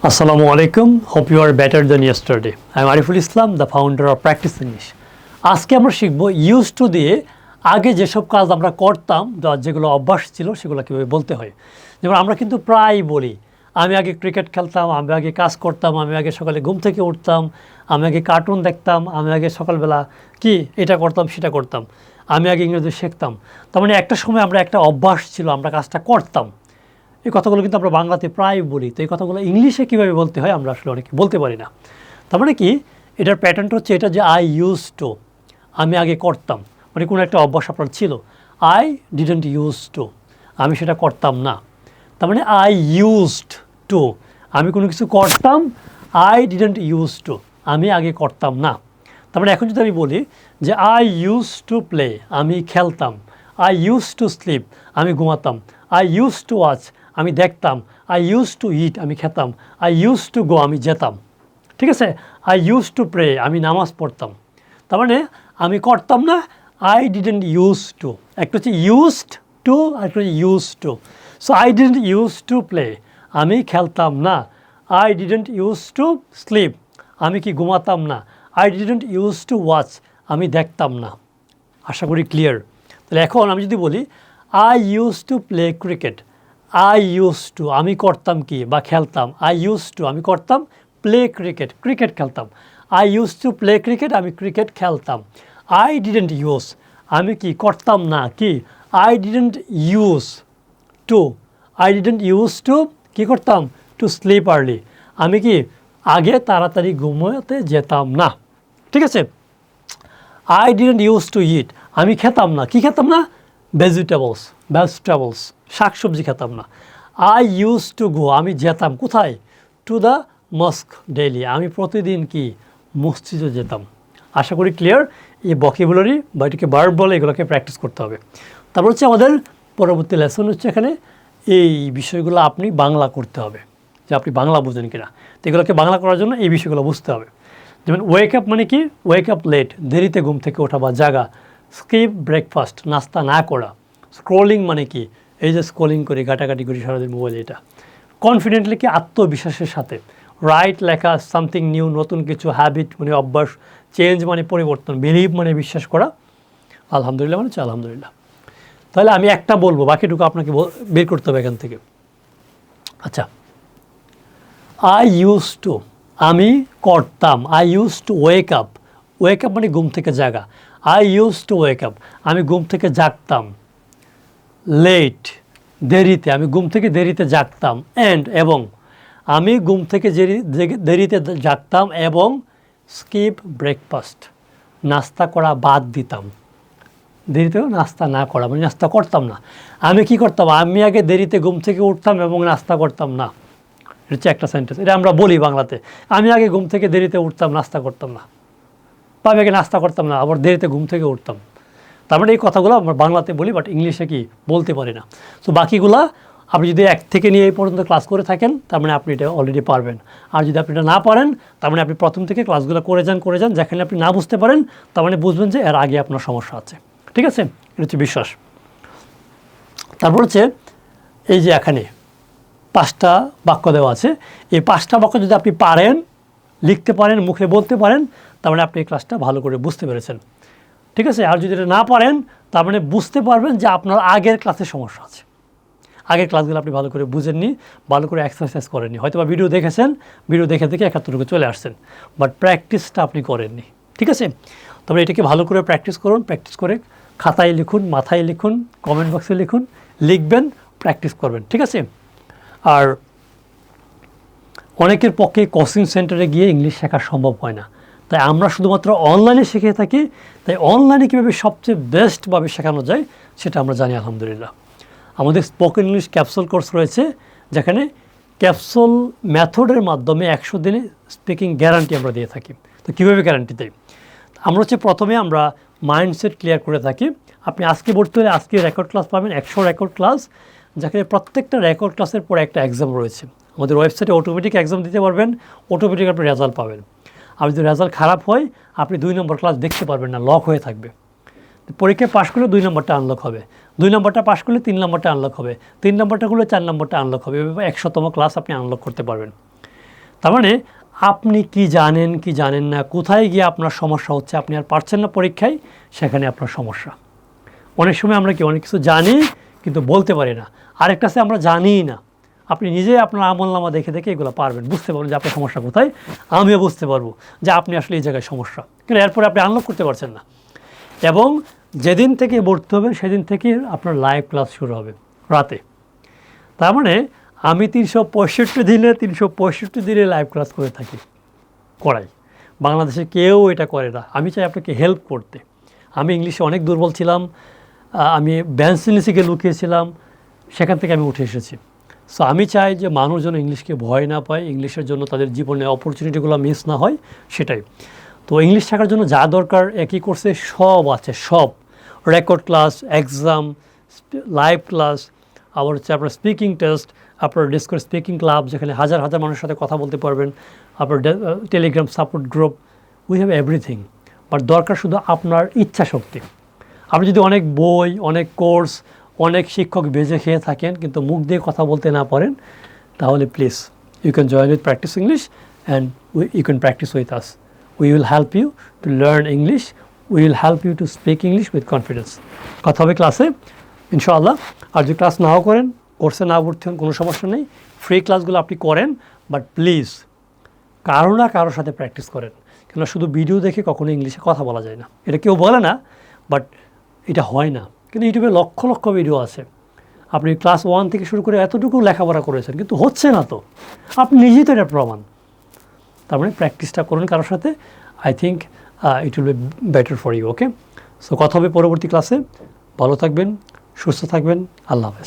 Assalamu alaikum. Hope you are better than yesterday. I am Ariful Islam, the founder of Practice English. আজকে আমরা শিখব use to দিয়ে আগে যেসব কাজ আমরা করতাম যেগুলো অভ্যাস ছিল সেগুলো কীভাবে বলতে হয়। যেমন আমরা কিন্তু প্রায় বলি আমি আগে ক্রিকেট খেলতাম, আমি আগে কাজ করতাম, আমি আগে সকালে ঘুম থেকে উঠতাম, আমি আগে কার্টুন দেখতাম, আমি আগে সকালবেলা কি এটা করতাম সেটা করতাম, আমি আগে ইংরেজি শিখতাম। তার মানে একটা সময় আমরা একটা অভ্যাস ছিল, আমরা কাজটা করতাম। এই কথাগুলো কিন্তু আমরা বাংলাতে প্রায় বলি, তো এই কথাগুলো ইংলিশে কীভাবে বলতে হয় আমরা আসলে অনেকে বলতে পারি না। তার মানে কি এটার প্যাটার্নটা হচ্ছে এটা যে আই ইউজ টু, আমি আগে করতাম, মানে কোনো একটা অভ্যাস আপনার ছিল। আই ডিডন্ট ইউজ টু, আমি সেটা করতাম না। তার মানে আই ইউজড টু, আমি কোনো কিছু করতাম। আই ডিডন্ট ইউজ টু, আমি আগে করতাম না। তার মানে এখন যদি আমি বলি যে আই ইউজ টু প্লে, আমি খেলতাম। আই ইউজ টু স্লিপ, আমি ঘুমাতাম। আই ইউজ টু ওয়াচ, আমি দেখতাম। আই ইউজ টু ইট, আমি খেতাম। আই ইউজ টু গো, আমি যেতাম। ঠিক আছে, আই ইউজ টু প্রে, আমি নামাজ পড়তাম। তার মানে আমি করতাম না, আই ডিডন্ট ইউজ টু। একটা হচ্ছে ইউজড টু আর একটা হচ্ছে use to. So I didn't use to play, আমি খেলতাম না। I didn't use to sleep, আমি কি ঘুমাতাম না। I didn't use to watch, আমি দেখতাম না। আশা করি ক্লিয়ার। তাহলে এখন আমি যদি বলি I use to play cricket, I use to, আমি করতাম কি বা খেলতাম। আই ইউজ টু, আমি করতাম প্লে ক্রিকেট, ক্রিকেট খেলতাম। I use to play cricket, আমি ক্রিকেট খেলতাম। আই ডিডন্ট ইউজ, আমি কি করতাম না কি। I didn't use to, I didn't use to কী করতাম, টু স্লিপ আর্লি, আমি কি আগে তাড়াতাড়ি ঘুমোতে যেতাম না। ঠিক আছে, আই ডিডন্ট ইউজ টু ইট, আমি খেতাম না, কি খেতাম না, ভেজিটেবলস, শাকসবজি খেতাম না। আই ইউজ টু গো, আমি যেতাম কোথায়, টু দ্য মস্ক ডেইলি, আমি প্রতিদিন কি মসজিদে যেতাম। আশা করি ক্লিয়ার। এই ভোকাবুলারি বা এটাকে ভার্ব বলে, এগুলোকে প্র্যাকটিস করতে হবে। তারপর হচ্ছে আমাদের পরবর্তী লেসন হচ্ছে এখানে এই বিষয়গুলো আপনি বাংলা করতে হবে, যে আপনি বাংলা বুঝেন কিনা। তো এগুলোকে বাংলা করার জন্য এই বিষয়গুলো বুঝতে হবে। যেমন ওয়েক আপ মানে কি, ওয়েক আপ লেট, দেরিতে ঘুম থেকে ওঠা বা জাগা। স্কিপ ব্রেকফাস্ট, নাস্তা না করা। স্ক্রোলিং মানে কি, এই যে স্ক্রোলিং করি, ঘাটাঘাটি করি সারাদিন মোবাইলে, এটা। কনফিডেন্টলি কি, আত্মবিশ্বাসের সাথে। রাইট লেখা, সামথিং নিউ, নতুন কিছু। হ্যাবিট মানে অভ্যাস। চেঞ্জ মানে পরিবর্তন। বিলিভ মানে বিশ্বাস করা। আলহামদুলিল্লাহ মানে আলহামদুলিল্লাহ। তাহলে আমি একটা বলবো, বাকিটুকু আপনাকে বের করতে হবে এখান থেকে। আচ্ছা, আই ইউজ টু, আমি করতাম। I use two wake up, wake up মানে ঘুম থেকে জাগা। I use two wake up, আমি ঘুম থেকে জাগতাম। লেট, দেরিতে, আমি ঘুম থেকে দেরিতে জাগতাম। অ্যান্ড, এবং, আমি ঘুম থেকে দেরিতে জাগতাম এবং স্কিপ ব্রেকফাস্ট, নাস্তা করা বাদ দিতাম। দেরিতেও নাস্তা না করা মানে নাস্তা করতাম না। আমি কি করতাম, আমি আগে দেরিতে ঘুম থেকে উঠতাম এবং নাস্তা করতাম না। এটা হচ্ছে একটা সেন্টেন্স, এটা আমরা বলি বাংলাতে। আমি আগে ঘুম থেকে দেরিতে উঠতাম, নাস্তা করতাম না। বা আমি আগে নাস্তা করতাম না, আবার দেরিতে ঘুম থেকে উঠতাম। তার মানে এই কথাগুলো আমরা বাংলাতে বলি, বাট ইংলিশে কি বলতে পারি না। তো বাকিগুলা আপনি যদি 1 থেকে নিয়ে এই পর্যন্ত ক্লাস করে থাকেন, তার মানে আপনি এটা অলরেডি পারবেন। আর যদি আপনি এটা না পারেন, তার মানে আপনি প্রথম থেকে ক্লাসগুলো করে যান। যেখানে আপনি না বুঝতে পারেন, তার মানে বুঝবেন যে এর আগে আপনার সমস্যা আছে। ঠিক আছে, এটা হচ্ছে বিশ্বাস। তারপর হচ্ছে এই যে এখানে 5টা বাক্য দেওয়া আছে। এই 5টা বাক্য যদি আপনি পারেন, লিখতে পারেন, মুখে বলতে পারেন, তার মানে আপনি এই ক্লাসটা ভালো করে বুঝতে পেরেছেন। ঠিক আছে, আর যদি এটা না পারেন, তার মানে বুঝতে পারবেন যে আপনার আগের ক্লাসে সমস্যা আছে। আগের ক্লাসগুলো আপনি ভালো করে বুঝেননি, ভালো করে এক্সারসাইজ করেননি। হয়তো বা ভিডিও দেখেছেন, ভিডিও দেখে 71 চলে আসছেন, বাট প্র্যাকটিসটা আপনি করেননি। ঠিক আছে, তবে এটাকে ভালো করে প্র্যাকটিস করুন। প্র্যাকটিস করে খাতায় লিখুন, মাথায় লিখুন, কমেন্ট বক্সে লিখুন, লিখবেন, প্র্যাকটিস করবেন। ঠিক আছে, আর অনেকের পক্ষে কোচিং সেন্টারে গিয়ে ইংলিশ শেখা সম্ভব হয় না, তাই আমরা শুধুমাত্র অনলাইনে শিখে থাকি। তাই অনলাইনে কীভাবে সবচেয়ে বেস্টভাবে শেখানো যায় সেটা আমরা জানি আলহামদুলিল্লাহ। আমাদের স্পোকেন ইংলিশ ক্যাপসুল কোর্স রয়েছে, যেখানে ক্যাপসুল মেথডের মাধ্যমে 100 দিনে স্পিকিং গ্যারান্টি আমরা দিয়ে থাকি। তো কীভাবে গ্যারান্টি দেয়, আমরা হচ্ছে প্রথমে আমরা মাইন্ডসেট ক্লিয়ার করে থাকি। আপনি আজকে ভর্তি হলে আজকে রেকর্ড ক্লাস পাবেন, 100 রেকর্ড ক্লাস, যেখানে প্রত্যেকটা রেকর্ড ক্লাসের পরে একটা এক্সাম রয়েছে। আমাদের ওয়েবসাইটে অটোমেটিক এক্সাম দিতে পারবেন, অটোমেটিক আপনি রেজাল্ট পাবেন। আর যদি রেজাল্ট খারাপ হয়, আপনি 2 নম্বর ক্লাস দেখতে পারবেন না, লক হয়ে থাকবে। পরীক্ষায় পাশ করলে 2 নম্বরটা আনলক হবে, 2 নম্বরটা পাশ করলে 3 নম্বরটা আনলক হবে, 3 নম্বরটা করলে 4 নম্বরটা আনলক হবে। এভাবে 100তম ক্লাস আপনি আনলক করতে পারবেন। তার মানে আপনি কি জানেন কি জানেন না, কোথায় গিয়ে আপনার সমস্যা হচ্ছে, আপনি আর পারছেন না পরীক্ষায়, সেখানে আপনার সমস্যা। অনেক সময় আমরা কি অনেক কিছু জানি কিন্তু বলতে পারি না, আরেকটা আছে আমরা জানিই না। আপনি নিজে আপনার আমলনামা দেখে দেখে এগুলো পারবেন, বুঝতে পারবেন যে আপনার সমস্যা কোথায়। আমিও বুঝতে পারবো যে আপনি আসলে এই জায়গায় সমস্যা, কিন্তু এরপরে আপনি আনলক করতে পারছেন না। এবং যেদিন থেকে ভর্তি হবেন সেদিন থেকে আপনার লাইভ ক্লাস শুরু হবে রাতে। তার মানে আমি 365 দিনে লাইভ ক্লাস করে থাকি, করাই। বাংলাদেশে কেউ এটা করে না। আমি চাই আপনাকে হেল্প করতে। আমি ইংলিশে অনেক দুর্বল ছিলাম, আমি ব্যান্সিনিসিকে লুকিয়েছিলাম, সেখান থেকে আমি উঠে এসেছি। সো আমি চাই যে মানুষ যেন ইংলিশকে ভয় না পায়, ইংলিশের জন্য তাদের জীবনে অপরচুনিটিগুলো মিস না হয়, সেটাই। তো ইংলিশ শেখার জন্য যা দরকার একই কোর্সে সব আছে, সব। Record class, exam, live class, আবার হচ্ছে আপনার স্পিকিং টেস্ট, আপনার ডিসকোর্স স্পিকিং ক্লাব যেখানে হাজার হাজার মানুষের সাথে কথা বলতে পারবেন, আপনার Telegram support group, we have everything. But দরকার শুধু আপনার ইচ্ছা শক্তি। আপনি যদি অনেক বই, অনেক কোর্স, অনেক শিক্ষক বেজে খেয়ে থাকেন কিন্তু মুখ দিয়ে কথা বলতে না পারেন, তাহলে please you can join with practice English and you can practice with us. We will help you to learn English, we will help you to speak English with confidence. কথা হবে ক্লাসে ইনশাআল্লাহ। আর যদি ক্লাস নাও করেন, কোর্সে না ভর্তি হন, কোনো সমস্যা নেই, ফ্রি ক্লাসগুলো আপনি করেন। বাট প্লিজ কারো না কারোর সাথে প্র্যাকটিস করেন, কেননা শুধু ভিডিও দেখে কখনো ইংলিশে কথা বলা যায় না। এটা কেউ বলে না, বাট এটা হয় না। কিন্তু ইউটিউবে লক্ষ লক্ষ ভিডিও আছে, আপনি ক্লাস 1 থেকে শুরু করে এতটুকু লেখাপড়া করেছেন কিন্তু হচ্ছে না, তো আপনি নিজেই তো এটা প্রমাণ। তার মানে প্র্যাকটিসটা করুন কারোর সাথে। I think it will be better for you. Okay, so কথা হবে পরবর্তী ক্লাসে। ভালো থাকবেন, সুস্থ থাকবেন, আল্লাহ হাফেজ।